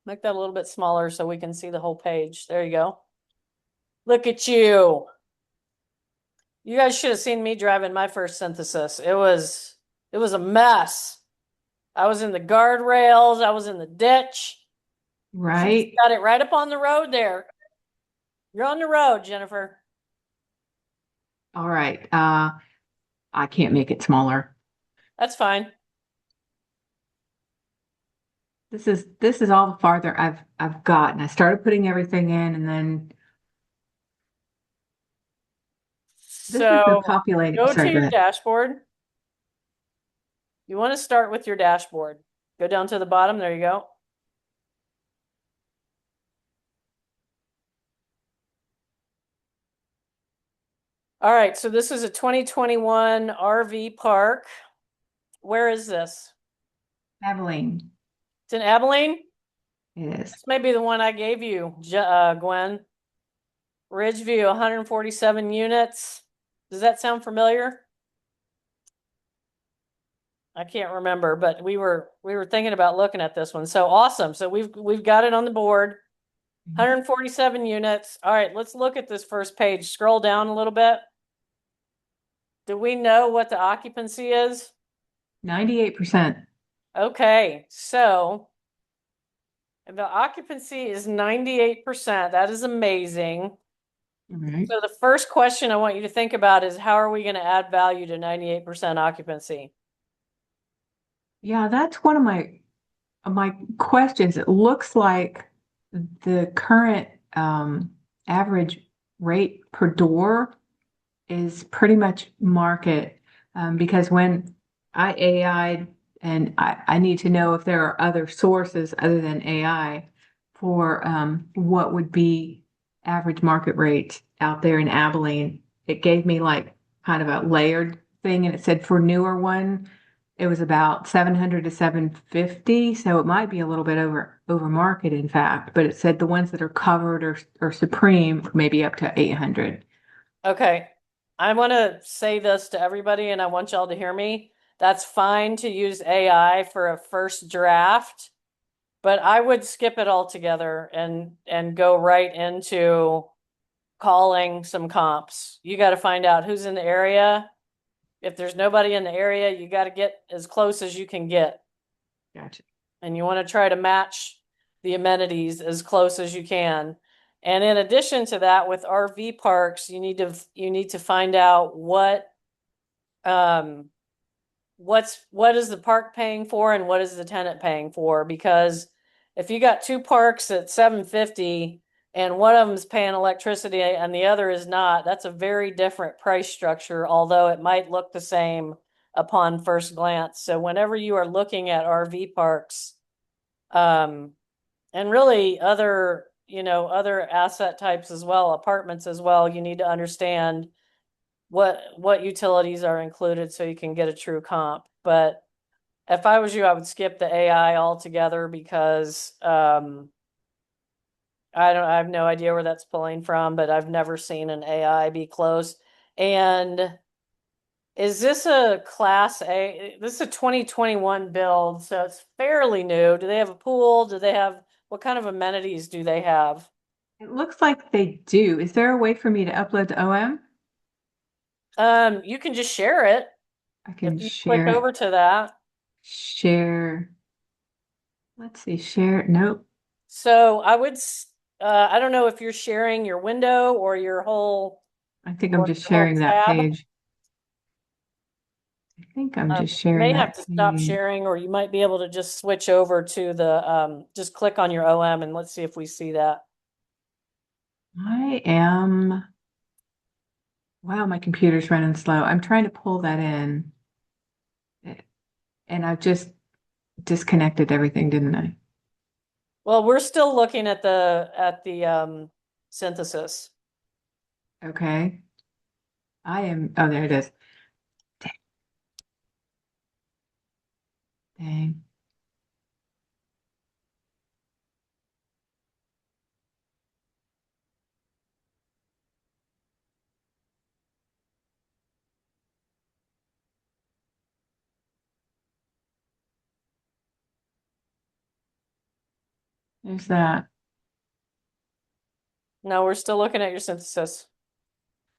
Make that a little bit smaller so we can see the whole page. There you go. Look at you. You guys should have seen me driving my first synthesis. It was a mess. I was in the guardrails, I was in the ditch. She's Right. got it right up on the road there. You're on the road, Jennifer. All right. I can't make it smaller. That's fine. This is all the farther I've gotten. I started putting everything in, and then this is the So populating. go to Sorry, go your ahead. dashboard. You want to start with your dashboard. Go down to the bottom. There you go. All right. So this is a 2021 RV park. Where is this? Abilene. It's in Abilene. It is. This may be the one I gave you, Gwen. Ridgeview, 147 units. Does that sound familiar? I can't remember, but we were thinking about looking at this one. So awesome. So we've got it on the board. 147 units. All right, let's look at this first page. Scroll down a little bit. Do we know what the occupancy is? 98%. Okay, so the occupancy is 98%. That is amazing. All right. So the first question I want you to think about is how are we going to add value to 98% occupancy? Yeah, that's one of my questions. It looks like the current average rate per door is pretty much market because when I AI'd and I need to know if there are other sources other than AI for what would be average market rate out there in Abilene. It gave me like kind of a layered thing, and it said for newer one, it was about 700 to 750, so it might be a little bit over market, in fact. But it said the ones that are covered or supreme maybe up to 800. Okay. I want to say this to everybody and I want y'all to hear me. That's fine to use AI for a first draft, but I would skip it altogether and go right into calling some comps. You got to find out who's in the area. If there's nobody in the area, you got to get as close as you can get. Gotcha. And you want to try to match the amenities as close as you can. And in addition to that, with RV parks, you need to find out um what is the park paying for and what is the tenant paying for, because if you got two parks at 750 and one of them's paying electricity and the other is not, that's a very different price structure, although it might look the same upon first glance. So whenever you are looking at RV parks, um, and really other asset types as well, apartments as well, you need to understand what utilities are included so you can get a true comp. But if I was you, I would skip the AI altogether because I have no idea where that's pulling from, but I've never seen an AI be close. And is this a class A? This is a 2021 build, so it's fairly new. Do they have a pool? Do they have what kind of amenities do they have? It looks like they do. Is there a way for me to upload the OM? You can just share it I if can you click share it. over to that. Share. Let's see. Share. Nope. So I don't know if you're sharing your window or your whole I think I'm or just your whole sharing that tab. page. I think I'm just You sharing may have that to stop page. sharing, or you might be able to just switch over to the just click on your OM and let's see if we see that. I am. Wow, my computer's running slow. I'm trying to pull that in, and I've just disconnected everything, didn't I? Well, we're still looking at the synthesis. Okay. I am. Oh, there it is. Dang. Dang. There's that. No, we're still looking at your synthesis.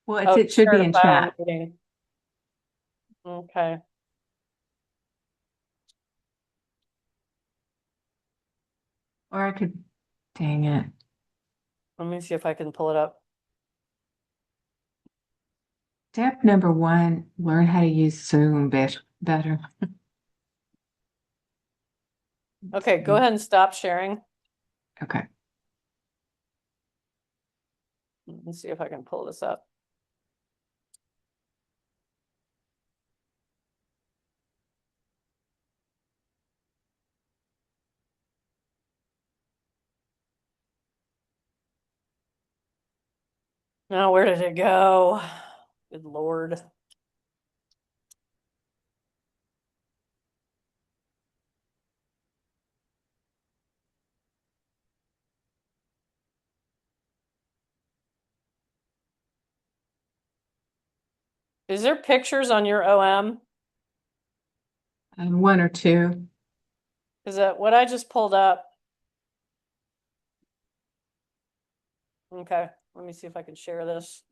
Well, Oh, it should be start a in file chat, meeting. Okay. or I could, dang it. Let me see if I can pull it up. Step number one, learn how to use Zoom better. Okay, go ahead and stop sharing. Okay. Let me see if I can pull this up. Now, where did it go? Good Lord. Is there pictures on your OM? And one or two. Is that what I just pulled up? Okay, let me see if I can share this.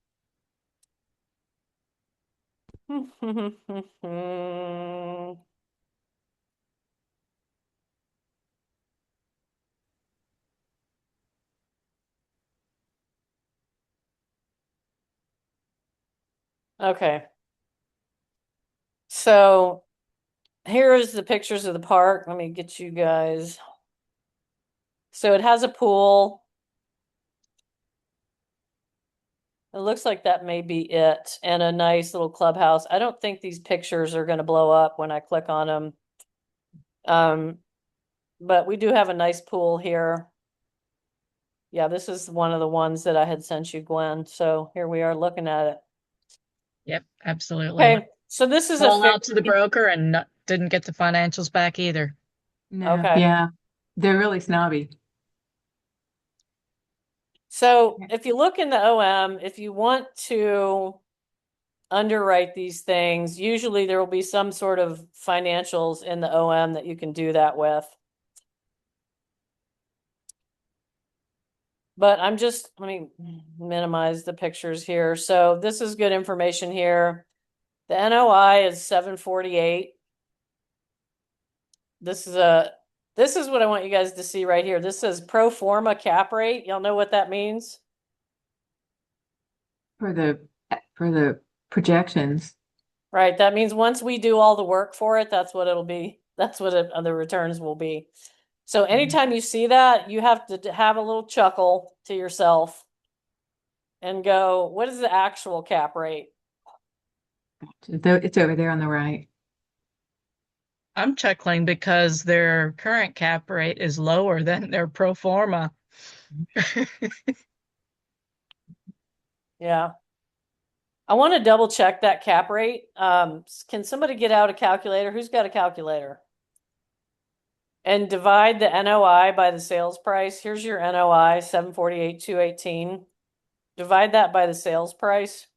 Okay, so here is the pictures of the park. Let me get you guys. So it has a pool. It looks like that may be it, and a nice little clubhouse. I don't think these pictures are going to blow up when I click on them. But we do have a nice pool here. Yeah, this is one of the ones that I had sent you, Gwen. So here we are looking at it. Yep, absolutely. Okay, so this is a Sold fair. out to the broker and didn't get the financials back either. No, Okay. yeah. They're really snobby. So if you look in the OM, if you want to underwrite these things, usually there will be some sort of financials in the OM that you can do that with. But let me minimize the pictures here. So this is good information here. The NOI is 748. This is what I want you guys to see right here. This says pro forma cap rate. Y'all know what that means? For the projections. Right. That means once we do all the work for it, that's what it'll be. That's what the returns will be. So anytime you see that, you have to have a little chuckle to yourself and go, what is the actual cap rate? It's over there on the right. I'm chuckling because their current cap rate is lower than their pro forma. Yeah. I want to double check that cap rate. Can somebody get out a calculator? Who's got a calculator? And divide the NOI by the sales price. Here's your NOI, 748, 218. Divide that by the sales price.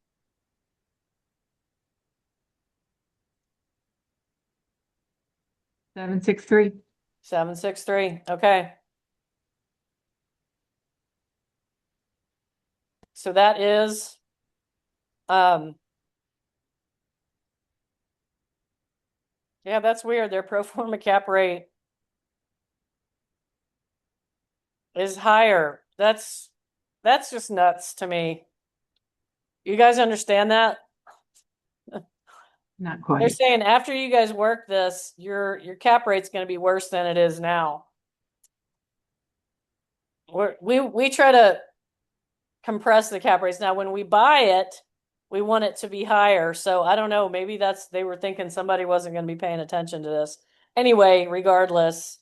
763. 763. Okay. So that is yeah, that's weird. Their pro forma cap rate is higher. That's just nuts to me. You guys understand that? Not They're quite. saying after you guys work this, your cap rate's going to be worse than it is now. We try to compress the cap rates. Now, when we buy it, we want it to be higher. So I don't know. Maybe they were thinking somebody wasn't going to be paying attention to this. Anyway, regardless,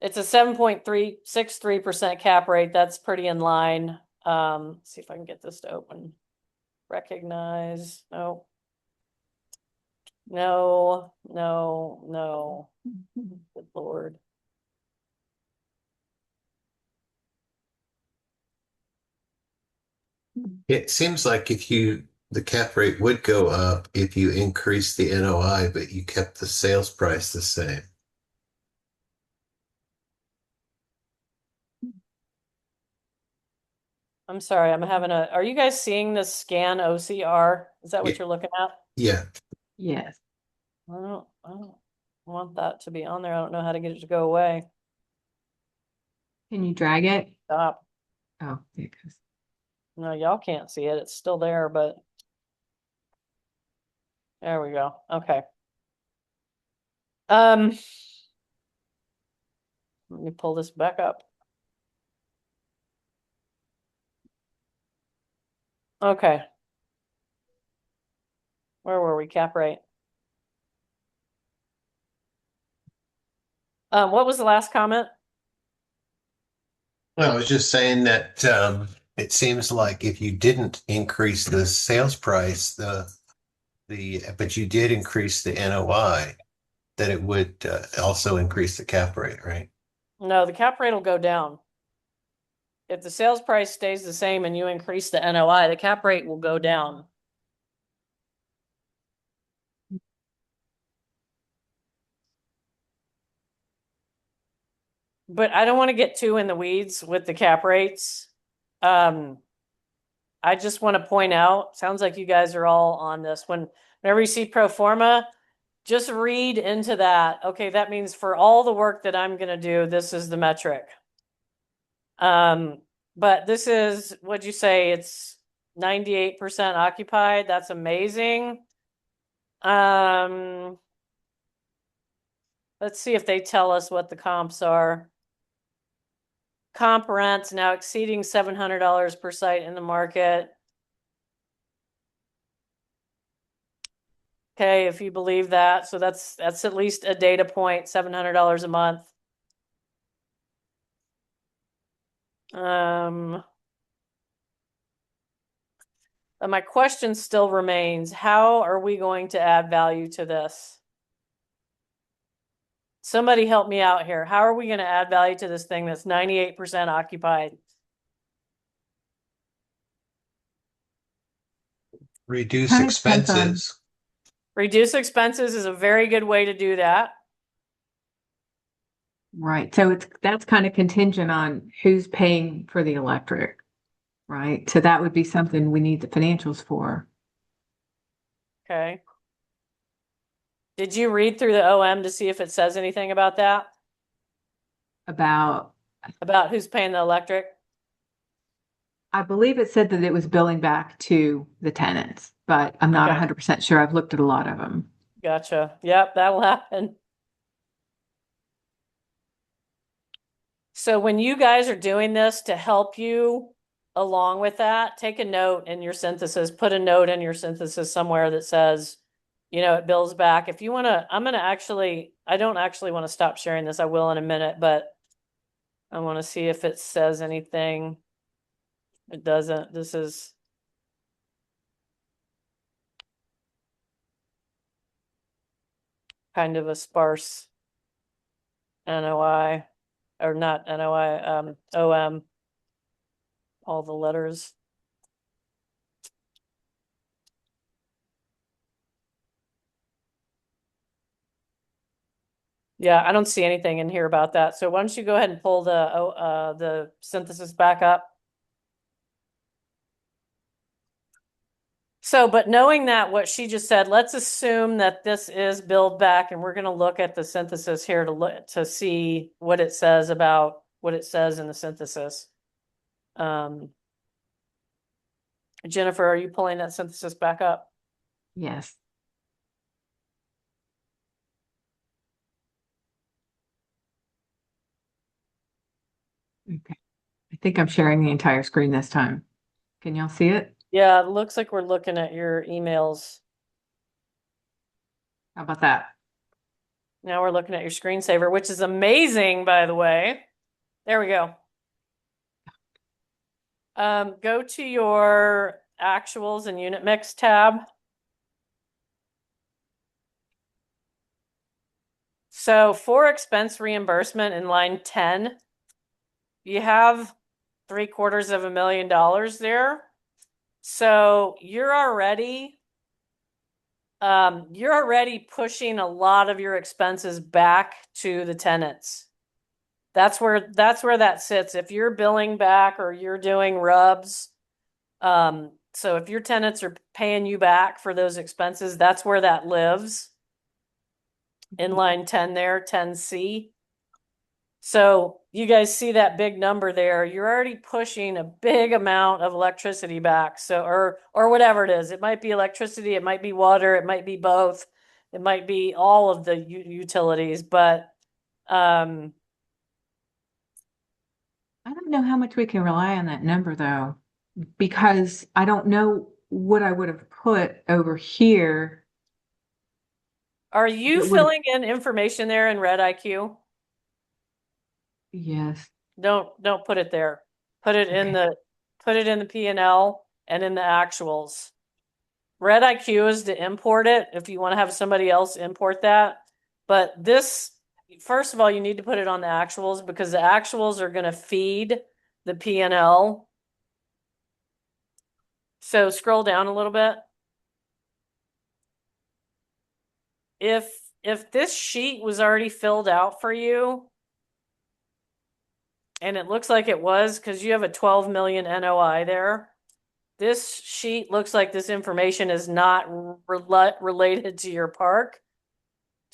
it's a 7.363% cap rate. That's pretty in line. Let's see if I can get this to open. Recognize. No. No, no, no. Good Lord. It seems like the cap rate would go up if you increase the NOI, but you kept the sales price the same. I'm sorry, I'm having are you guys seeing this scan OCR? Is that what Yeah. you're looking at? Yeah. Yes. I don't want that to be on there. I don't know how to get it to go away. Can you drag it? Stop. Oh, there it goes. No, y'all can't see it. It's still there, but there we go. Okay. Let me pull this back up. Okay. Where were we? Cap rate. What was the last comment? Well, I was just saying that it seems like if you didn't increase the sales price, but you did increase the NOI, that it would also increase the cap rate, right? No, the cap rate will go down. If the sales price stays the same and you increase the NOI, the cap rate will go down. But I don't want to get too in the weeds with the cap rates. I just want to point out, sounds like you guys are all on this. Whenever you see pro forma, just read into that. Okay, that means for all the work that I'm going to do, this is the metric. But this is, what'd you say? It's 98% occupied. That's amazing. Let's see if they tell us what the comps are. Comp rents now exceeding $700 per site in the market. Okay, if you believe that, so that's at least a data point, $700 a month. And my question still remains, how are we going to add value to this? Somebody help me out here. How are we going to add value to this thing that's 98% occupied? Reduce Kind of depends on, expenses. Reduce expenses is a very good way to do that. right. So that's kind of contingent on who's paying for the electric, right? So that would be something we need the financials for. Okay. Did you read through the OM to see if it says anything about that? About, About who's paying the electric? I believe it said that it was billing back to the tenants, but I'm not Okay. 100% sure. I've looked at a lot of them. Gotcha. Yep, that'll happen. So when you guys are doing this to help you along with that, take a note in your synthesis, put a note in your synthesis somewhere that says, it bills back. If you want to, I don't actually want to stop sharing this. I will in a minute, but I want to see if it says anything. It doesn't. This is kind of a sparse NOI, or not NOI, OM, all the letters. Yeah, I don't see anything in here about that. So why don't you go ahead and pull the synthesis back up? So, but knowing that what she just said, let's assume that this is build back, and we're going to look at the synthesis here to see what it says about what it says in the synthesis. Jennifer, are you pulling that synthesis back up? Yes. Okay. I think I'm sharing the entire screen this time. Can y'all see it? Yeah, it looks like we're looking at your emails. How about that? Now we're looking at your screensaver, which is amazing, by the way. There we go. Go to your actuals and unit mix tab. So for expense reimbursement in line 10, you have $750,000 there. So you're already pushing a lot of your expenses back to the tenants. That's where that sits. If you're billing back or you're doing rubs, so if your tenants are paying you back for those expenses, that's where that lives. In line 10 there, 10C. So you guys see that big number there. You're already pushing a big amount of electricity back. So or whatever it is. It might be electricity, it might be water, it might be both. It might be all of the utilities, but I don't know how much we can rely on that number though, because I don't know what I would have put over here. are you That would have, filling in information there in Red IQ? yes. Don't put it there. Put it in Okay. the P&L and in the actuals. Red IQ is to import it if you want to have somebody else import that. But this, first of all, you need to put it on the actuals because the actuals are going to feed the P&L. So scroll down a little bit. If this sheet was already filled out for you, and it looks like it was because you have a 12 million NOI there. This sheet looks like this information is not related to your park.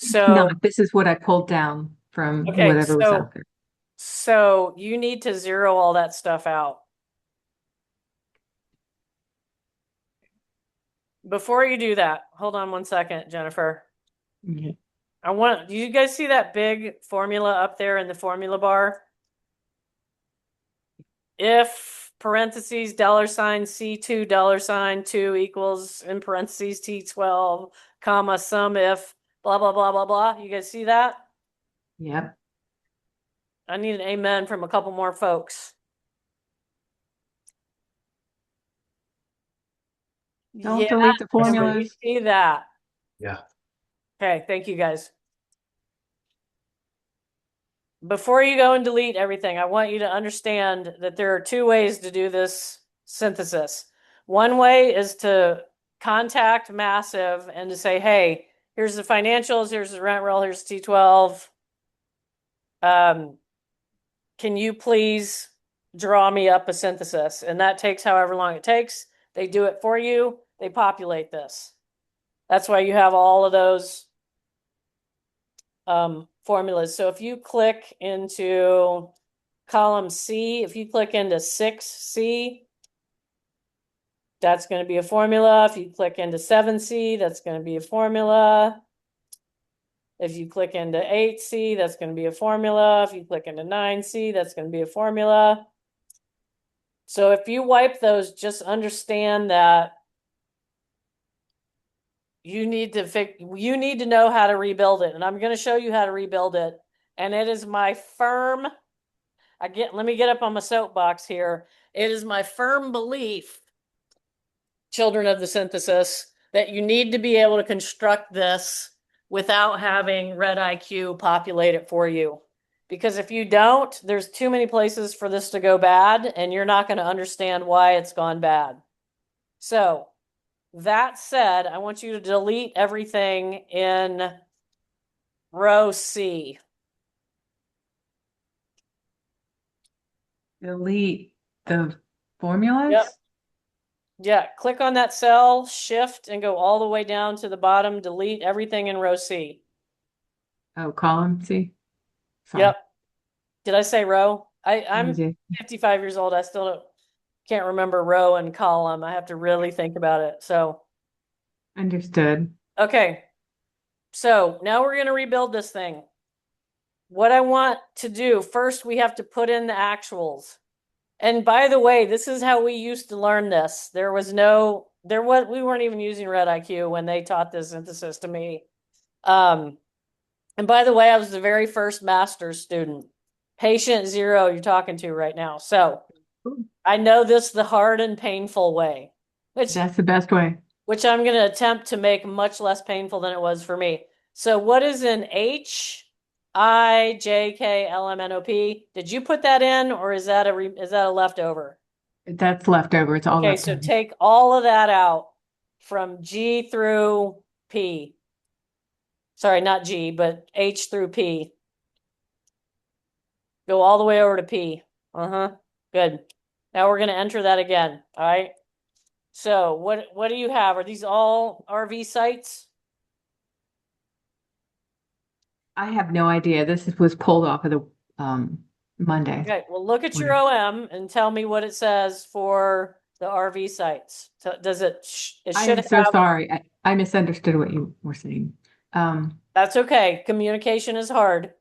No, So, this is what I pulled down from okay, whatever was out there. so you need to zero all that stuff out. Before you do that, hold on one second, Jennifer. Yeah. Do you guys see that big formula up there in the formula bar? If parentheses $ C2 $2 equals in parentheses T12, comma, sum if blah, blah, blah, blah, blah. You guys see that? Yep. I need an amen from a couple more folks. Don't Yeah, delete the everybody formulas. see that. Yeah. Okay, thank you guys. Before you go and delete everything, I want you to understand that there are two ways to do this synthesis. One way is to contact Massive and to say, hey, here's the financials, here's the rent roll, here's T12. Can you please draw me up a synthesis? And that takes however long it takes. They do it for you. They populate this. That's why you have all of those formulas. So if you click into column C, if you click into 6C, that's going to be a formula. If you click into 7C, that's going to be a formula. If you click into 8C, that's going to be a formula. If you click into 9C, that's going to be a formula. So if you wipe those, just understand that you need to know how to rebuild it. And I'm going to show you how to rebuild it. And it is my firm, let me get up on my soapbox here. It is my firm belief, children of the synthesis, that you need to be able to construct this without having Red IQ populate it for you. Because if you don't, there's too many places for this to go bad, and you're not going to understand why it's gone bad. So, that said, I want you to delete everything in row C. Delete the formulas. Yep. Yeah, click on that cell, shift, and go all the way down to the bottom. Delete everything in row C. Oh, column C. Sorry. Yep. Did I say row? I'm Easy. 55 years old. I still can't remember row and column. I have to really think about it. So, Understood. okay. So now we're going to rebuild this thing. What I want to do, first we have to put in the actuals. And by the way, this is how we used to learn this. We weren't even using Red IQ when they taught this synthesis to me. And by the way, I was the very first master's student. Patient zero you're talking to right now. So I know this the hard and painful way, That's the best way. which I'm going to attempt to make much less painful than it was for me. So what is in HIJKLMNOP? Did you put that in, or is that a leftover? That's leftover. It's all Okay, left so over. take all of that out from G through P. Sorry, not G, but H through P. Go all the way over to P. Uh-huh. Good. Now we're gonna enter that again. All right. So what do you have? Are these all RV sites? I have no idea. Was pulled off of the Monday. Okay, well, look at your Whatever. OM and tell me what it says for the RV sites. So does it, it I should am so have, sorry. I misunderstood what you were saying. that's okay. Communication is hard.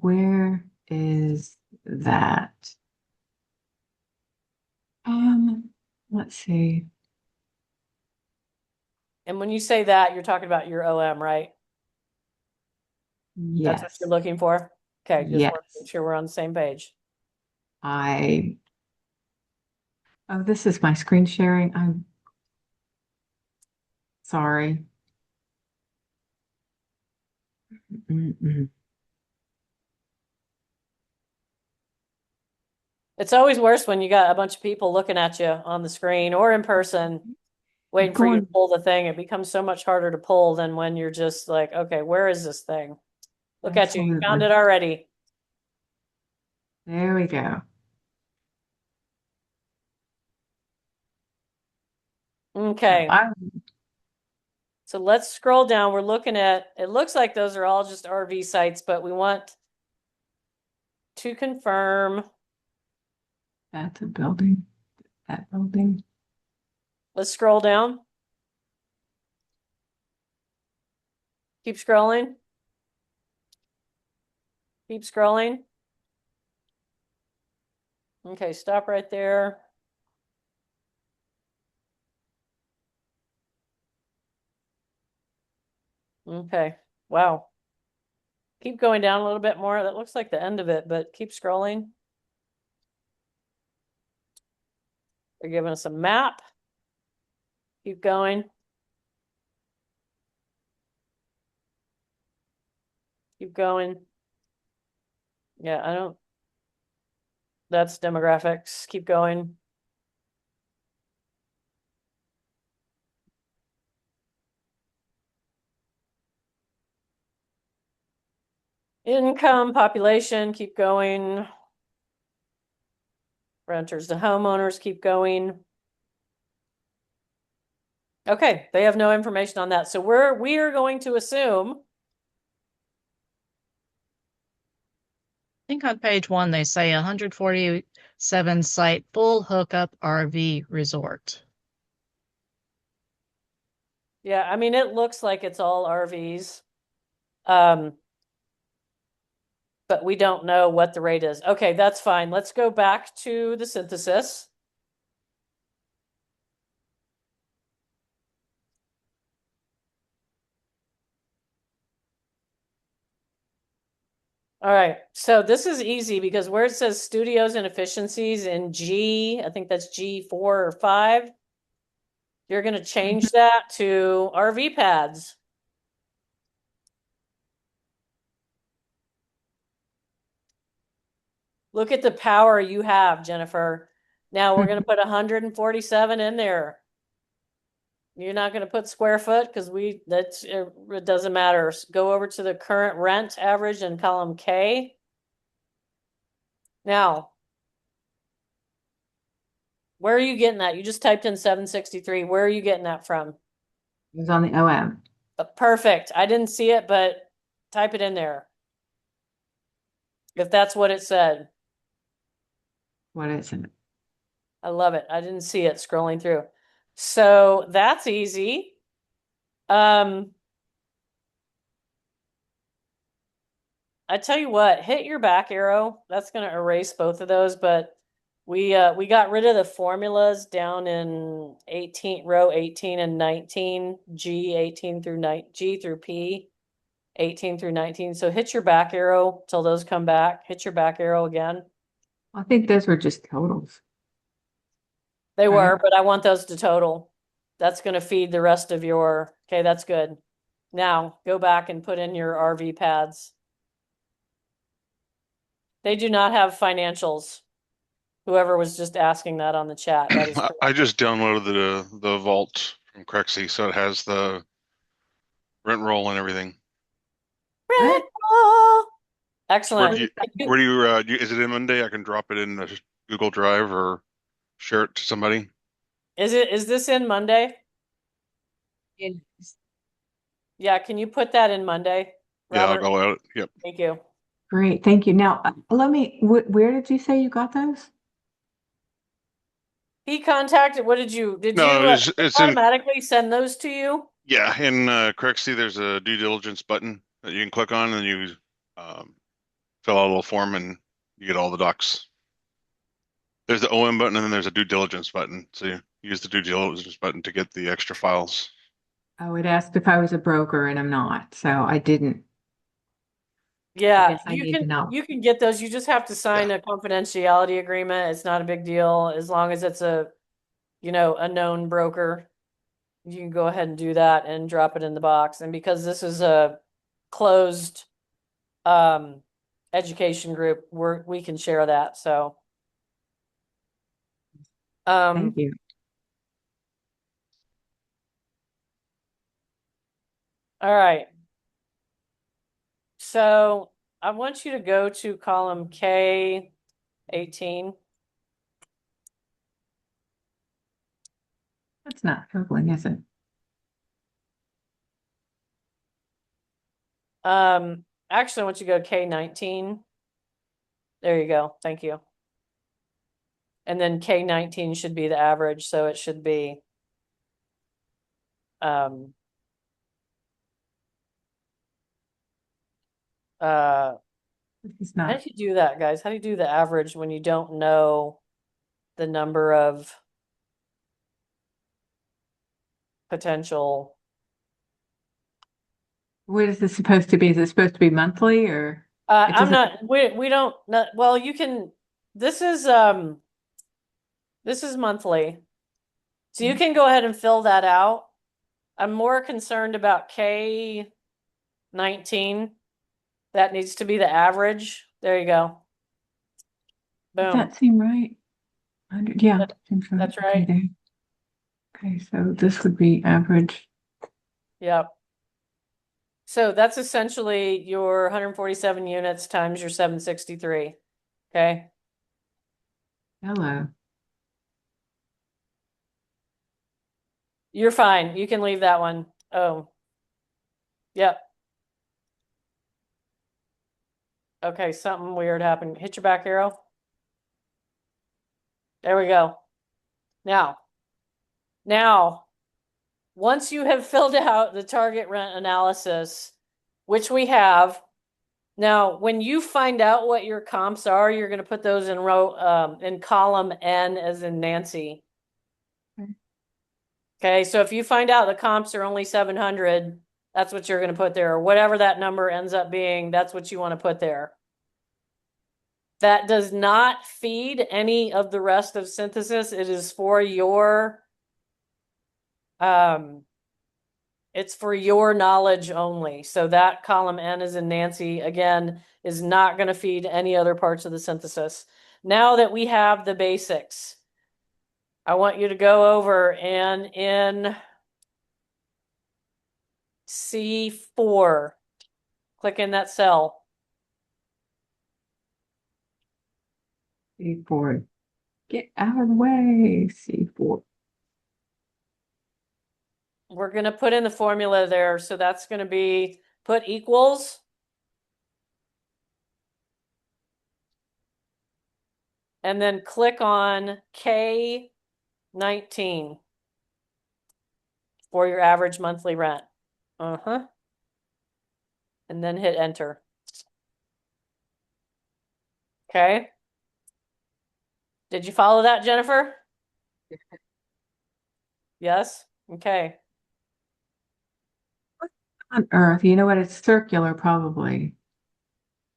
Where is that? Let's see. And when you say that, you're talking about your OM, right? That's what Yes. you're looking for? Okay, just want to Yes. make sure we're on the same page. I, oh, this is my screen sharing. I'm sorry. Mm-mm. It's always worse when you got a bunch of people looking at you on the screen or in person, waiting for you to Going, pull the thing. It becomes so much harder to pull than when you're just like, okay, where is this thing? Look at you. You found absolutely. it already. There we go. Okay. I, So let's scroll down. We're looking at, it looks like those are all just RV sites, but we want to confirm. that's a building. That building. Let's scroll down. Keep scrolling. Keep scrolling. Okay, stop right there. Okay, wow. Keep going down a little bit more. That looks like the end of it, but keep scrolling. They're giving us a map. Keep going. Keep going. Yeah, I don't. That's demographics. Keep going. Income, population, keep going. Renters to homeowners, keep going. Okay, they have no information on that. So we are going to assume. I think on page 1 they say 147 site full hookup RV resort. Yeah, I mean it looks like it's all RVs. But we don't know what the rate is. Okay, that's fine. Let's go back to the synthesis. All right, so this is easy because where it says studios and efficiencies in G, I think that's G4 or 5, you're going to change that to RV pads. Look at the power you have, Jennifer. Now we're going to put 147 in there. You're not going to put square foot because it doesn't matter. Go over to the current rent average in column K. Now, where are you getting that? You just typed in 763. Where are you getting that from? It was on the OM. Perfect. I didn't see it, but type it in there. If that's what it said. What is it? I love it. I didn't see it scrolling through. So that's easy. I tell you what, hit your back arrow. That's going to erase both of those, but we got rid of the formulas down in 18 row 18 and 19, G 18 through G through P 18 through 19. So hit your back arrow till those come back. Hit your back arrow again. I think those were just totals. They Right. were, but I want those to total. That's going to feed the rest of your, okay, that's good. Now go back and put in your RV pads. They do not have financials. Whoever was just asking that on the chat, that is I just downloaded the vault from Crexy, so it has the rent roll and everything. Red What? Bull. Where Excellent. do is it in Monday? I can drop it in the Google Drive or share it to somebody. Is this in Monday? Yeah, can you put that in Monday, Yeah, I'll Robert? go out. Yep. Thank you. Great, thank you. Now, where did you say you got those? He contacted, what did No, you it's in, automatically send those to you? yeah, in Crexy, there's a due diligence button that you can click on and you um, fill out a little form and you get all the docs. There's the OM button and then there's a due diligence button. So you use the due diligence button to get the extra files. Oh, it asked if I was a broker and I'm not, so I didn't. I Yeah, guess I need to know. you can get those. You just have to sign Yeah. a confidentiality agreement. It's not a big deal as long as it's a, a known broker. You can go ahead and do that and drop it in the box. And because this is a closed um education group, we can share that. So Thank you. all right. So I want you to go to column K18. That's not troubling, is it? Actually, I want you to go K19. There you go. Thank you. And then K19 should be the average, so it should be how It's do not. you do that, guys? How do you do the average when you don't know the number of potential? What is this supposed to be? Is it supposed to be monthly or it I'm doesn't? not we don't not, well, you can this is monthly. So you can go ahead and fill that out. I'm more concerned about K19. That needs to be the average. There you go. Does Boom. that seem right? 100, yeah, seems right. That's Okay, right. there. Okay, so this would be average. Yep. So that's essentially your 147 units times your 763. Okay. Hello. You're fine. You can leave that one. Oh. Yep. Okay, something weird happened. Hit your back arrow. There we go. Now, once you have filled out the target rent analysis, which we have, now when you find out what your comps are, you're going to put those in in column N as in Nancy. Okay, so if you find out the comps are only 700, that's what you're going to put there, or whatever that number ends up being, that's what you want to put there. That does not feed any of the rest of synthesis. It is for your it's for your knowledge only. So that column N is in Nancy, again, is not going to feed any other parts of the synthesis. Now that we have the basics, I want you to go over and in C4, click in that cell. C4. Get out of the way. C4. We're going to put in the formula there. So that's going to be put equals. And then click on K19 for your average monthly rent. And then hit enter. Okay. Did you follow that, Jennifer? Yes? Okay. On Earth, you know what? It's circular, probably.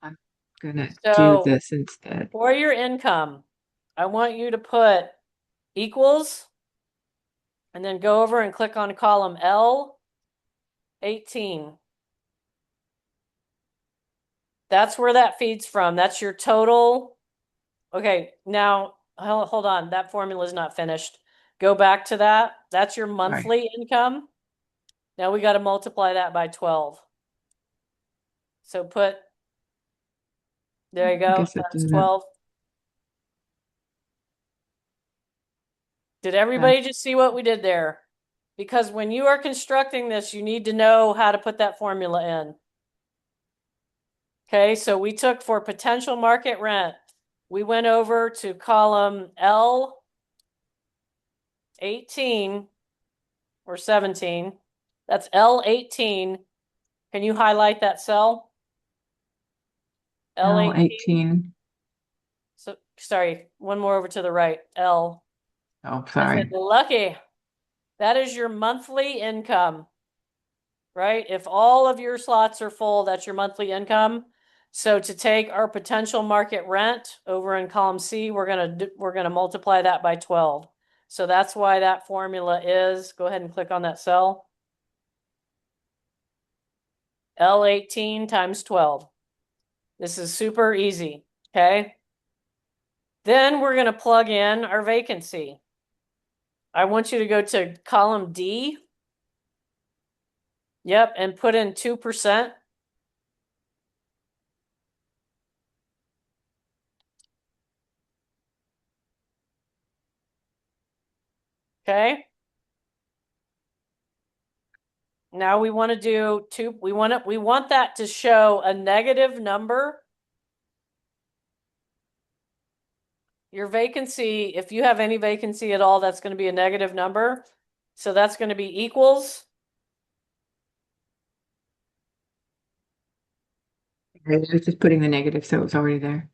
I'm gonna do So this instead. for your income, I want you to put equals and then go over and click on column L18. That's where that feeds from. That's your total. Okay, now hold on. That formula is not finished. Go back to that. That's your monthly income. Now we got to multiply that by 12. So put There you I go. guess it Times doesn't. 12. Did everybody just see what we did there? Because when you are constructing this, you need to know how to put that formula in. Okay, so we took for potential market rent, we went over to column L18 or 17. That's L18. Can you highlight that cell? L18. L18. So sorry, one more over to the right. L. Oh, I sorry. said lucky. That is your monthly income, right? If all of your slots are full, that's your monthly income. So to take our potential market rent over in column C, we're gonna multiply that by 12. So that's why that formula is, go ahead and click on that cell. L18 times 12. This is super easy, okay? Then we're gonna plug in our vacancy. I want you to go to column D. Yep, and put in 2%. Okay. Now we want to do two, we want that to show a negative number. Your vacancy, if you have any vacancy at all, that's going to be a negative number. So that's going to be equals. I was just putting the negative, so it's already there.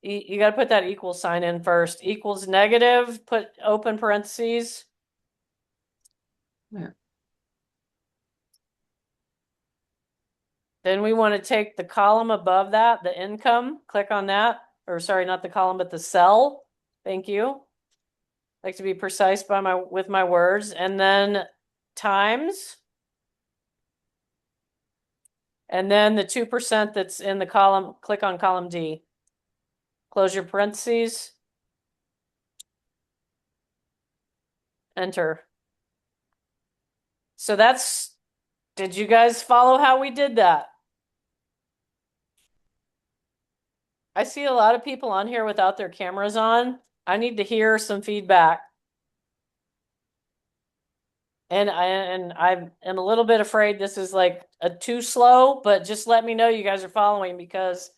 You got to put that equal sign in first. Equals negative, put open parentheses. Yeah. Then we want to take the column above that, the income, click on that. Or sorry, not the column, but the cell. Thank you. Like to be precise with my words. And then times. And then the 2% that's in the column, click on column D. Close your parentheses. Enter. So that's, did you guys follow how we did that? I see a lot of people on here without their cameras on. I need to hear some feedback. And I am a little bit afraid this is like a too slow, but just let me know you guys are following because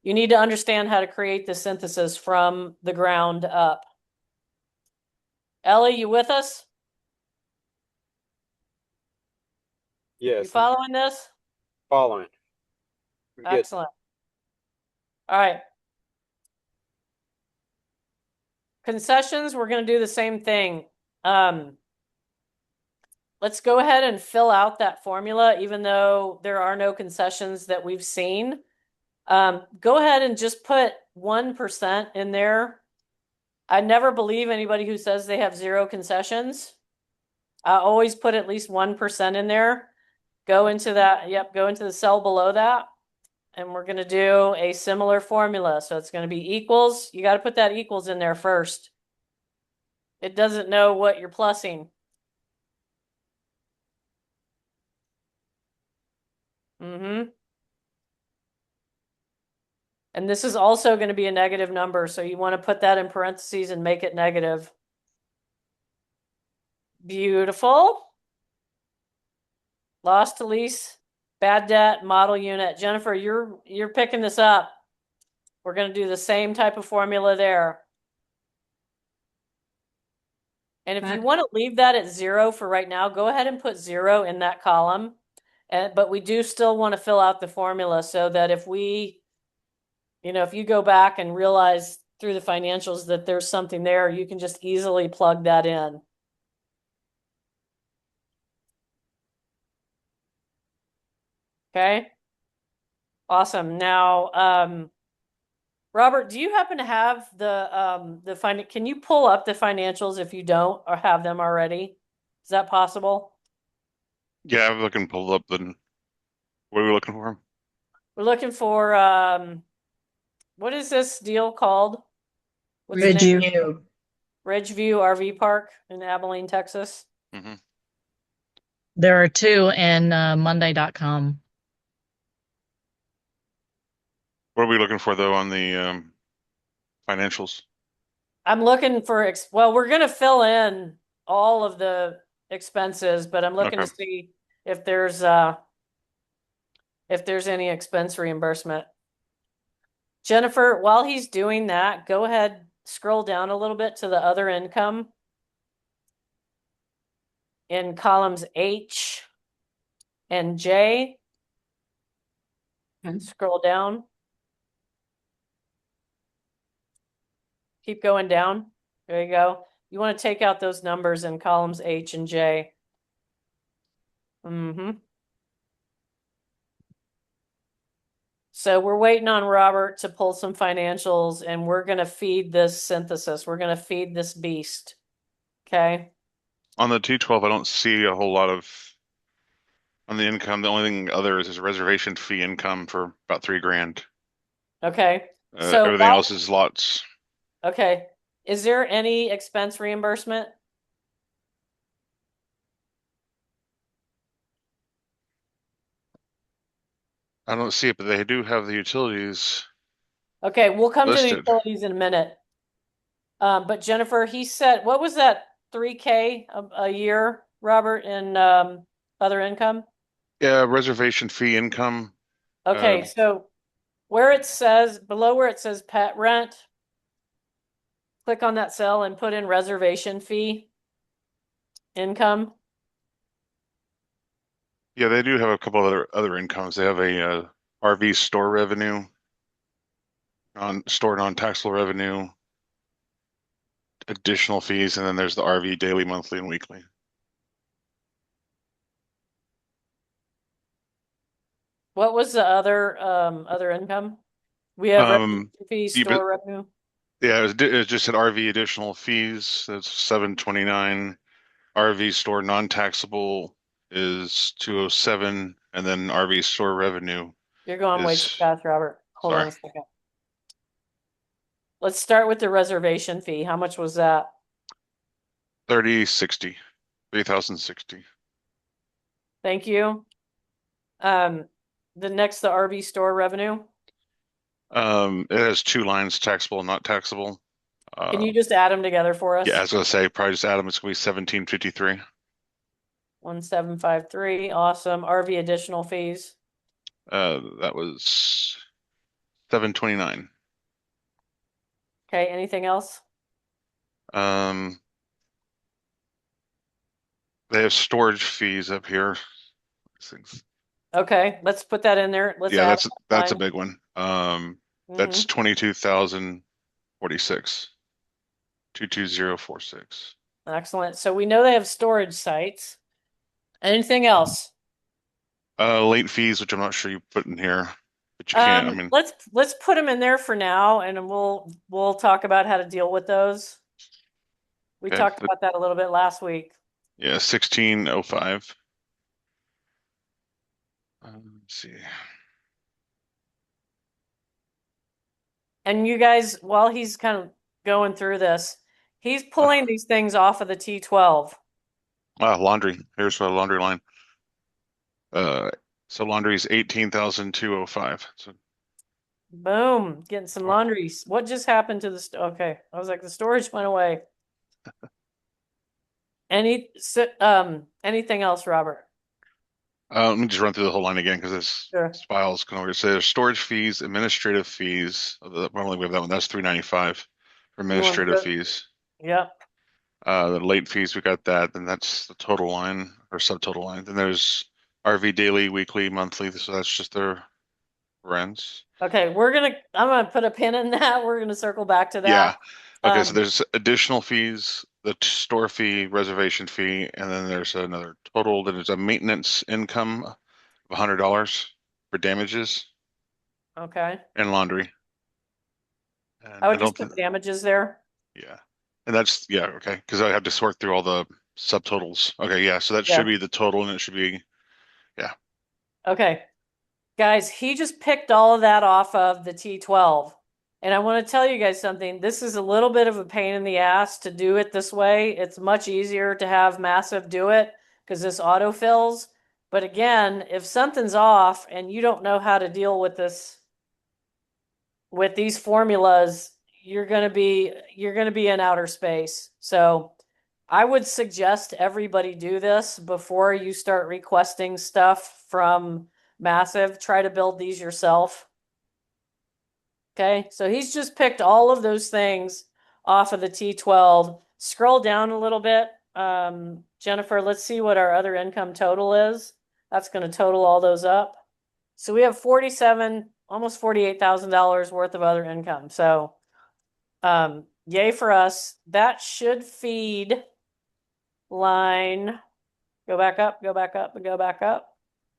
you need to understand how to create the synthesis from the ground up. Ellie, you with us? You Yes, following this? following. We're good. Excellent. All right. Concessions, we're going to do the same thing. Let's go ahead and fill out that formula, even though there are no concessions that we've seen. Go ahead and just put 1% in there. I never believe anybody who says they have 0 concessions. I always put at least 1% in there. Go into that. Yep, go into the cell below that. And we're going to do a similar formula. So it's going to be equals. You got to put that equals in there first. It doesn't know what you're plussing. And this is also going to be a negative number. So you want to put that in parentheses and make it negative. Beautiful. Loss to lease, bad debt, model unit. Jennifer, you're picking this up. We're going to do the same type of formula there. And if you want to leave that at 0 for right now, go ahead and put 0 in that column. But we do still want to fill out the formula so that if we, if you go back and realize through the financials that there's something there, you can just easily plug that in. Okay. Awesome. Now, Robert, do you happen to have can you pull up the financials if you don't or have them already? Is that possible? Yeah, I'm looking pulled up then. What are we looking for? We're looking for what is this deal called? What's the name? Ridgeview. Ridgeview RV Park in Abilene, Texas. Mm-hmm. There are 2 in Monday.com. What are we looking for though on the financials? I'm looking for, well, we're gonna fill in all of the expenses, but I'm looking to Okay. see if there's any expense reimbursement. Jennifer, while he's doing that, go ahead, scroll down a little bit to the other income in columns H and J. Okay. Scroll down. Keep going down. There you go. You want to take out those numbers in columns H and J. So we're waiting on Robert to pull some financials, and we're going to feed this synthesis. We're going to feed this beast. Okay. On the T12, I don't see a whole lot of on the income. The only thing other is reservation fee income for about $3,000. Okay. So Everything else is lots. Okay. Is there any expense reimbursement? I don't see it, but they do have the utilities Okay, we'll come to the listed. utilities in a minute. But Jennifer, he said, what was that 3K a year, Robert, in other income? Yeah, reservation fee income. Okay, so where it says, below where it says pet rent, click on that cell and put in reservation fee income. Yeah, they do have a couple other incomes. They have a RV store revenue, store non-taxable revenue, additional fees, and then there's the RV daily, monthly, and weekly. What was the other income? We have reservation fee, store revenue. Yeah, it just said RV additional fees. That's 729. RV store non-taxable is 207, and then RV store revenue You're going way too is, fast, Robert. Hold on sorry, a second. Let's start with the reservation fee. How much was that? 3060, 3060. Thank you. The next, the RV store revenue. It has two lines, taxable and not taxable. Can you just add them together for us? Yeah, I was gonna say, probably just add them. It's gonna be 1753. 1753. Awesome. RV additional fees. That was 729. Okay. Anything else? They have storage fees up here. Things. Okay. Let's put that in there. Let's Yeah, add that's a line. big one. That's Mhm. 22,046. 22046. Excellent. So we know they have storage sites. Anything else? Late fees, which I'm not sure you put in here, but you can't. I mean, Let's put them in there for now, and we'll talk about how to deal with those. We okay, talked about that a little bit last week. yeah, 1605. Let's see. And you guys, while he's kind of going through this, he's pulling these things off of the T12. Laundry. Here's a laundry line. So laundry is 18,205. So Boom, getting some laundries. What just happened to the okay? I was like, the storage went away. Anything else, Robert? let me just run through the whole line again because Sure. this file's kind of weird. So there's storage fees, administrative fees. Normally we have that one. That's 395 for administrative fees. Yep. The late fees, we got that. Then that's the total line or subtotal line. Then there's RV daily, weekly, monthly. So that's just their rents. Okay, I'm gonna put a pin in that. We're gonna circle back to that. Yeah. Okay, so there's additional fees, the store fee, reservation fee, and then there's another total. Then there's a maintenance income of $100 for damages Okay. and laundry. And I I would just don't put think, damages there. yeah. And that's, yeah, okay. Because I have to sort through all the subtotals. Okay, yeah. So that Yeah. should be the total and it should be, yeah. Okay. Guys, he just picked all of that off of the T12. And I want to tell you guys something. This is a little bit of a pain in the ass to do it this way. It's much easier to have Massive do it because this autofills. But again, if something's off and you don't know how to deal with this with these formulas, you're gonna be in outer space. So I would suggest everybody do this before you start requesting stuff from Massive. Try to build these yourself. Okay, so he's just picked all of those things off of the T12. Scroll down a little bit. Jennifer, let's see what our other income total is. That's going to total all those up. So we have 47, almost $48,000 worth of other income. So yay for us. That should feed line. Go back up, go back up, and go back up.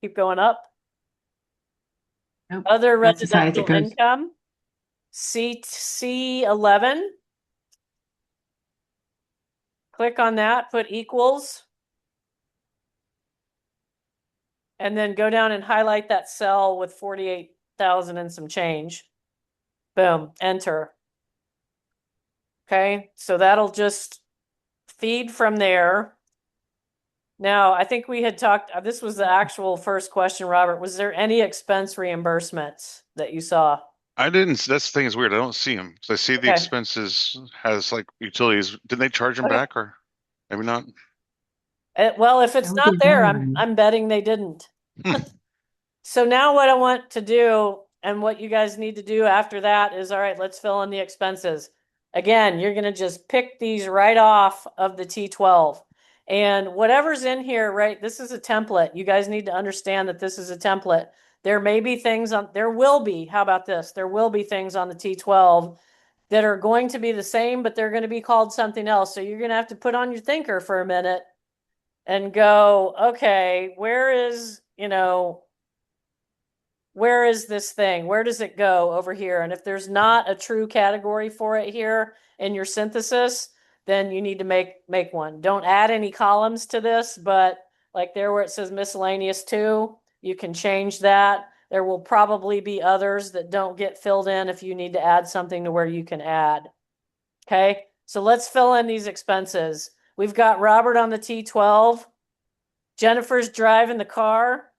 Keep going up. Nope. Other That's the size it residential goes. income. C11. Click on that, put equals. And then go down and highlight that cell with 48,000 and some change. Boom, enter. Okay, so that'll just feed from there. Now, I think we had talked, this was the actual first question, Robert. Was there any expense reimbursements that you saw? I didn't. That's the thing is weird. I don't see them. So I see the Okay. expenses has like utilities. Did they charge them Okay. back or maybe not? Well, if it's That would not be there, very I'm betting they didn't. Hmm. So now what I want to do and what you guys need to do after that is, all right, let's fill in the expenses. Again, you're going to just pick these right off of the T12. And whatever's in here, right, this is a template. You guys need to understand that this is a template. There may be things on, there will be, how about this? There will be things on the T12 that are going to be the same, but they're going to be called something else. So you're going to have to put on your thinker for a minute and go, okay, where is this thing? Where does it go over here? And if there's not a true category for it here in your synthesis, then you need to make one. Don't add any columns to this, but like there where it says miscellaneous 2, you can change that. There will probably be others that don't get filled in if you need to add something to where you can add. Okay, so let's fill in these expenses. We've got Robert on the T12. Jennifer's driving the car.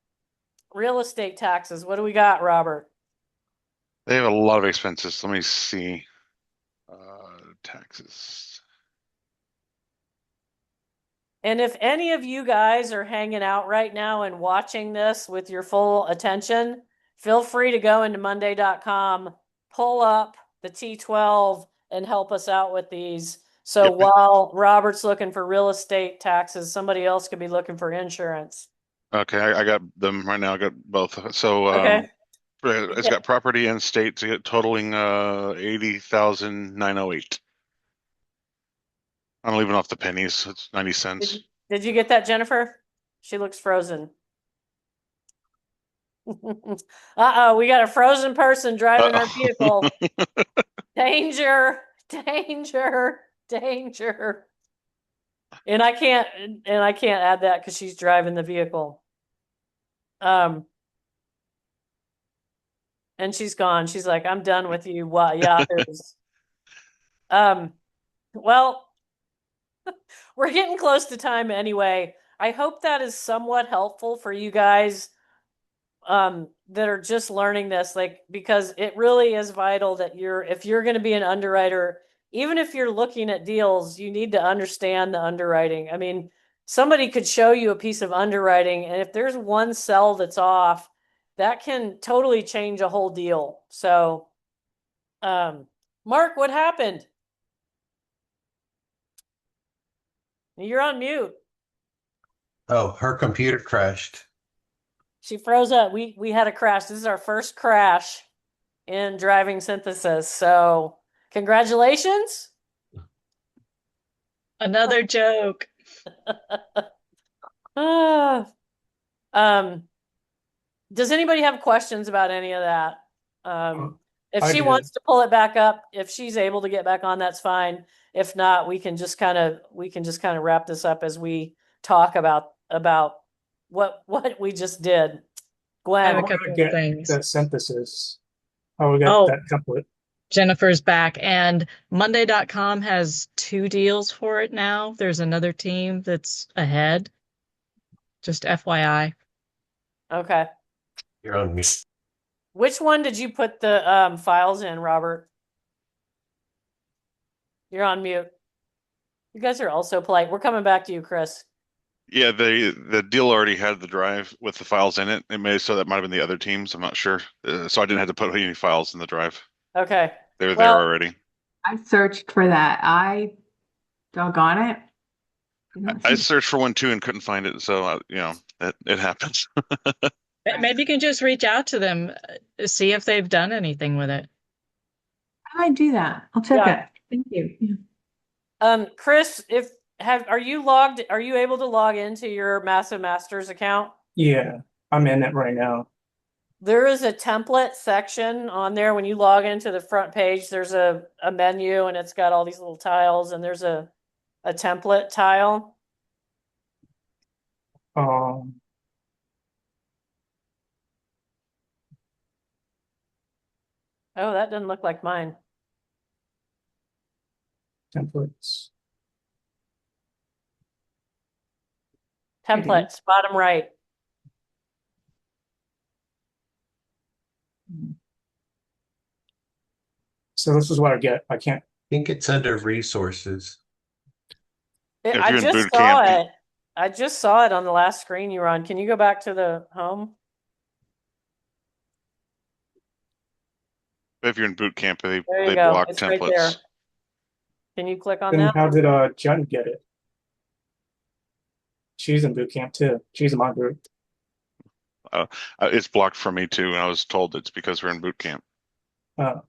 Real estate taxes. What do we got, Robert? They have a lot of expenses. Let me see. Taxes. And if any of you guys are hanging out right now and watching this with your full attention, feel free to go into Monday.com, pull up the T12 and help us out with these. So Yep. while Robert's looking for real estate taxes, somebody else could be looking for insurance. Okay, I got them right now. I got both. So Okay. it's got property and state totaling 80,908. I'm leaving off the pennies. It's 90 cents. Did you get that, Jennifer? She looks frozen. Uh-oh, we got a frozen person driving our vehicle. Danger, danger, danger. And I can't add that because she's driving the vehicle. And she's gone. She's like, I'm done with you. What? Yeah, well, we're getting close to time anyway. I hope that is somewhat helpful for you guys that are just learning this, like, because it really is vital that if you're going to be an underwriter, even if you're looking at deals, you need to understand the underwriting. I mean, somebody could show you a piece of underwriting, and if there's one cell that's off, that can totally change a whole deal. So, Mark, what happened? You're on mute. Oh, her computer crashed. She froze up. We had a crash. This is our first crash in driving synthesis. So congratulations. Another joke. Does anybody have questions about any of that? If I she do. wants to pull it back up, if she's able to get back on, that's fine. If not, we can just kind of wrap this up as we talk about what we just did. I have a Gwen. couple of Get things. that synthesis. How we got Oh. that template. Jennifer's back, and Monday.com has 2 deals for it now. There's another team that's ahead. Just FYI. Okay. You're on mute. Which one did you put the files in, Robert? You're on mute. You guys are also polite. We're coming back to you, Chris. Yeah, the deal already had the drive with the files in it. It may so that might have been the other teams. I'm not sure. So I didn't have to put any files in the drive. Okay. They were there Well, already. I searched for that. Doggone it. Didn't I see. searched for one too and couldn't find it. So it happens. Maybe you can just reach out to them, see if they've done anything with it. I might do that. I'll check Yeah. it. Thank you. Yeah. Chris, are you able to log into your Massive Masters account? Yeah, I'm in it right now. There is a template section on there. When you log into the front page, there's a menu and it's got all these little tiles, and there's a template tile. Um, Oh, that doesn't look like mine. templates. Templates, bottom right. So this is what I get. I can't. I think it's under resources. If I you're in just boot saw camp, it. I just saw it on the last screen you were on. Can you go back to the home? if you're in boot camp, There you they go. block It's right there. templates. Can you click on Then that? how did Jen get it? She's in boot camp too. She's in my group. It's blocked for me too, and I was told it's because we're in boot camp. Uh,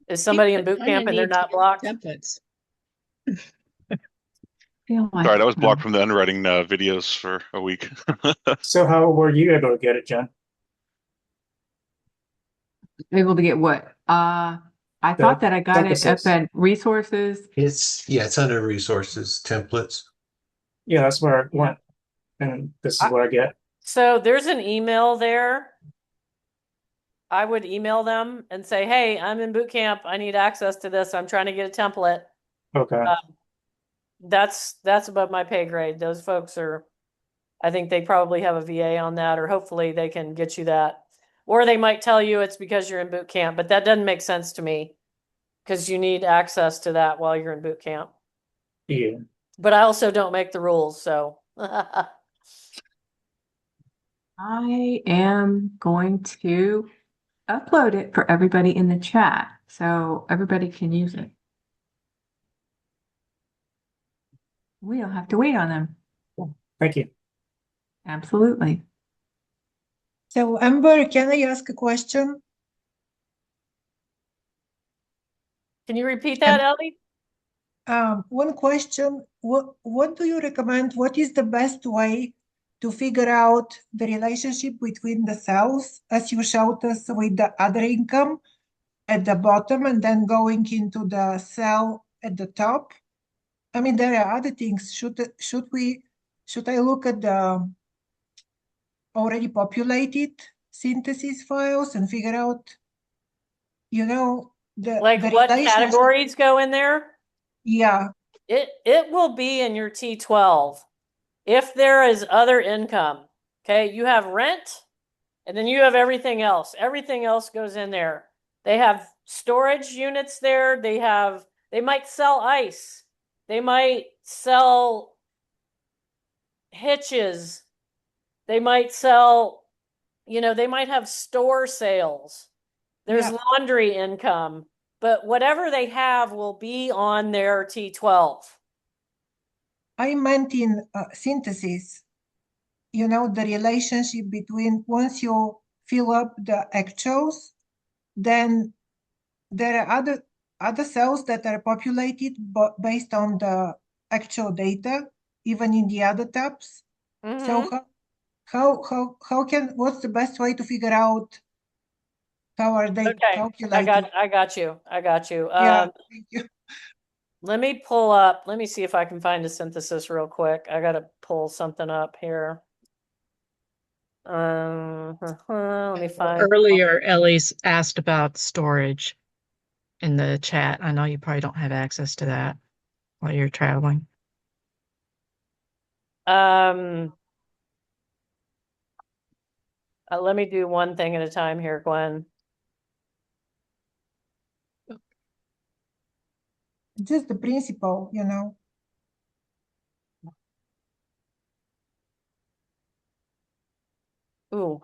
Is somebody in boot Tanya camp and they're needs not blocked? templates. Feel like, Sorry, I was blocked from the underwriting videos for a week. so how were you able to get it, Jen? able to get what? I thought that I got it up synthesis. at resources. It's under resources, templates. Yeah, that's where I went, and this is what I get. So there's an email there. I would email them and say, hey, I'm in boot camp. I need access to this. I'm trying to get a template. Okay. That's above my pay grade. Those folks I think they probably have a VA on that, or hopefully they can get you that. Or they might tell you it's because you're in boot camp, but that doesn't make sense to me because you need access to that while you're in boot camp. Yeah. But I also don't make the rules, so. I am going to upload it for everybody in the chat so everybody can use it. We don't have to wait on them. Thank you. Absolutely. So, Amber, can I ask a question? Can you repeat that, Ellie? One question, what do you recommend? What is the best way to figure out the relationship between the cells as you showed us with the other income at the bottom and then going into the cell at the top? I mean, there are other things. Should I look at the already populated synthesis files and figure out, Like the what relationship? categories go in there? Yeah. It will be in your T12. If there is other income, okay, you have rent and then you have everything else. Everything else goes in there. They have storage units there. They might sell ice. They might sell hitches. They might sell, they might have store sales. There's Yeah. laundry income, but whatever they have will be on their T12. I meant in synthesis, the relationship between once you fill up the actuals, then there are other cells that are populated but based on the actual data, even in the other tabs. So what's the best way to figure out how are they calculated? I got you. Yeah, thank you. Let me see if I can find a synthesis real quick. I gotta pull something up here. Let me find. Earlier, Ellie's asked about storage in the chat. I know you probably don't have access to that while you're traveling. Let me do one thing at a time here, Gwen. Just the principle, you know. Ooh.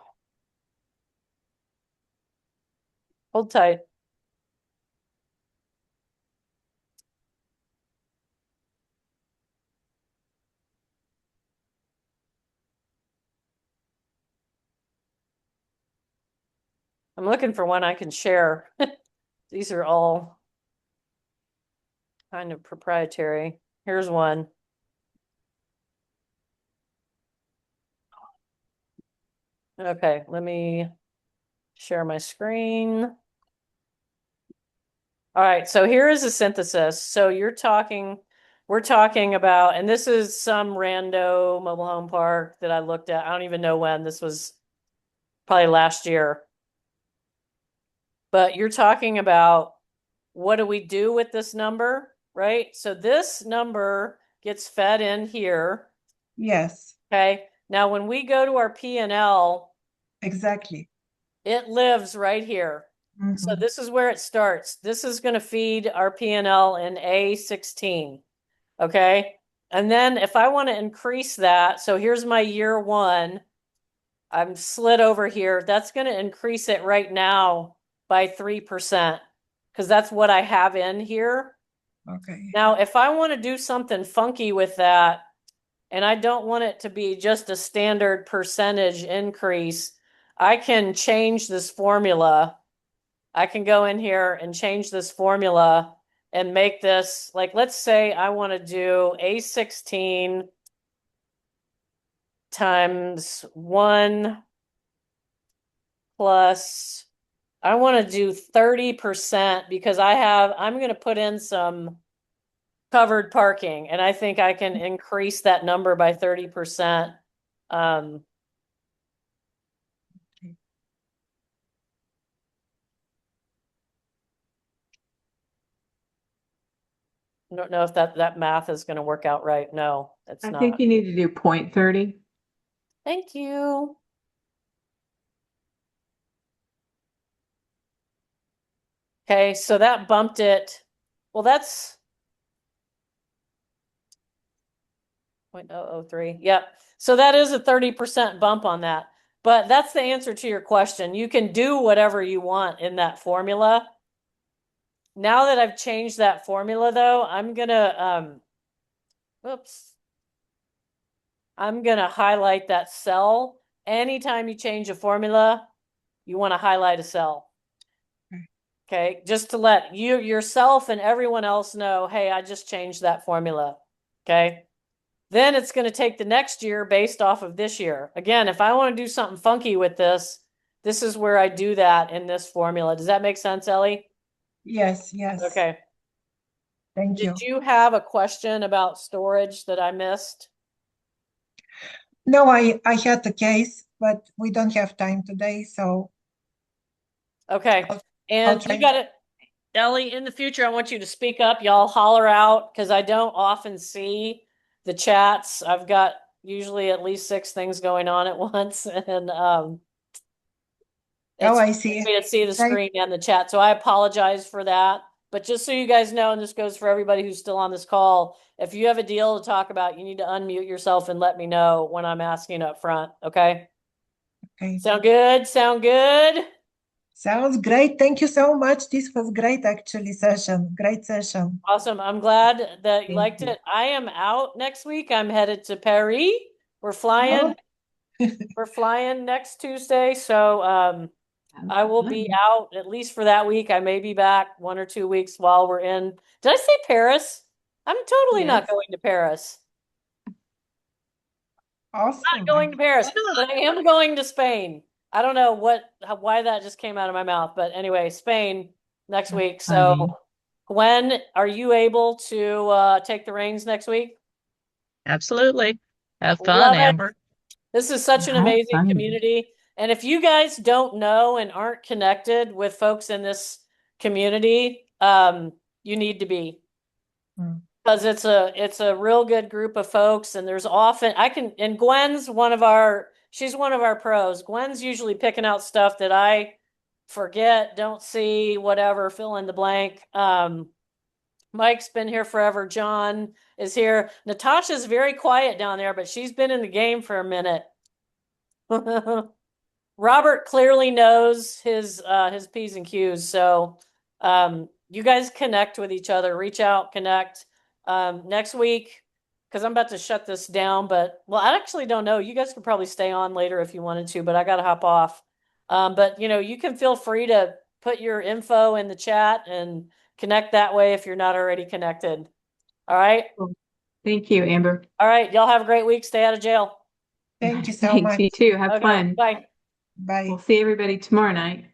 Hold tight. I'm looking for one I can share. These are all kind of proprietary. Here's one. Okay, let me share my screen. All right, so here is a synthesis. So we're talking about, and this is some rando mobile home park that I looked at. I don't even know when. This was probably last year. But you're talking about what do we do with this number, right? So this number gets fed in here. Yes, Okay. Now, when we go to our P&L, exactly. it lives right here. So Mhm. this is where it starts. This is going to feed our P&L in A16. Okay. And then if I want to increase that, so here's my year one. I'm slid over here. That's going to increase it right now by 3% because that's what I have in here. Okay. Now, if I want to do something funky with that, and I don't want it to be just a standard percentage increase, I can change this formula. I can go in here and change this formula and make this, like, let's say I want to do A16 times 1 plus, I want to do 30% because I'm going to put in some covered parking and I think I can increase that number by 30%. I don't know if that math is going to work out right. No, it's I not. think you need to do 0.30. Thank you. Okay, so that bumped it. Well, that's 0.003. Yep. So that is a 30% bump on that. But that's the answer to your question. You can do whatever you want in that formula. Now that I've changed that formula though, I'm gonna I'm gonna highlight that cell. Anytime you change a formula, you want to highlight a cell. Okay, just to let you yourself and everyone else know, hey, I just changed that formula. Okay. Then it's going to take the next year based off of this year. Again, if I want to do something funky with this, this is where I do that in this formula. Does that make sense, Ellie? Yes, yes. Okay. Thank you. Did you have a question about storage that I missed? No, I had the case, but we don't have time today, so Okay. I'll And try. you got it, Ellie, in the future, I want you to speak up. Y'all holler out because I don't often see the chats. I've got usually at least 6 things going on at once. And Oh, it's I hard for see. me to see the Right. screen and the chat. So I apologize for that. But just so you guys know, and this goes for everybody who's still on this call, if you have a deal to talk about, you need to unmute yourself and let me know when I'm asking up front. Okay. Okay. Sound good? Sound good? Sounds great. Thank you so much. This was great, actually, session. Great session. Awesome. I'm glad that you Thank liked you. it. I am out next week. I'm headed to Paris. We're Oh, flying. We're flying next Tuesday. So I will be out at least for that week. I may be back 1 or 2 weeks while we're in. Did I say Paris? I'm totally not Yes. going to Paris. awesome. Not going to Paris, but I am going to Spain. I don't know why that just came out of my mouth, but anyway, Spain next That's week. funny. So Gwen, are you able to take the reins next week? Absolutely. Have fun, Love it. Amber. This is such an Have amazing fun. community. And if you guys don't know and aren't connected with folks in this community, you need to be. Mm. Because it's a real good group of folks, and there's often and Gwen's one of our she's one of our pros. Gwen's usually picking out stuff that I forget, don't see, whatever, fill in the blank. Mike's been here forever. John is here. Natasha's very quiet down there, but she's been in the game for a minute. Robert clearly knows his P's and Q's. So you guys connect with each other, reach out, connect. Next week, because I'm about to shut this down, but well, I actually don't know. You guys could probably stay on later if you wanted to, but I gotta hop off. But you know, you can feel free to put your info in the chat and connect that way if you're not already connected. All right. Thank you, Amber. All right. Y'all have a great week. Stay out of jail. Thank you so Thanks, much. you too. Have Okay. fun. Bye. Bye. We'll see everybody tomorrow night.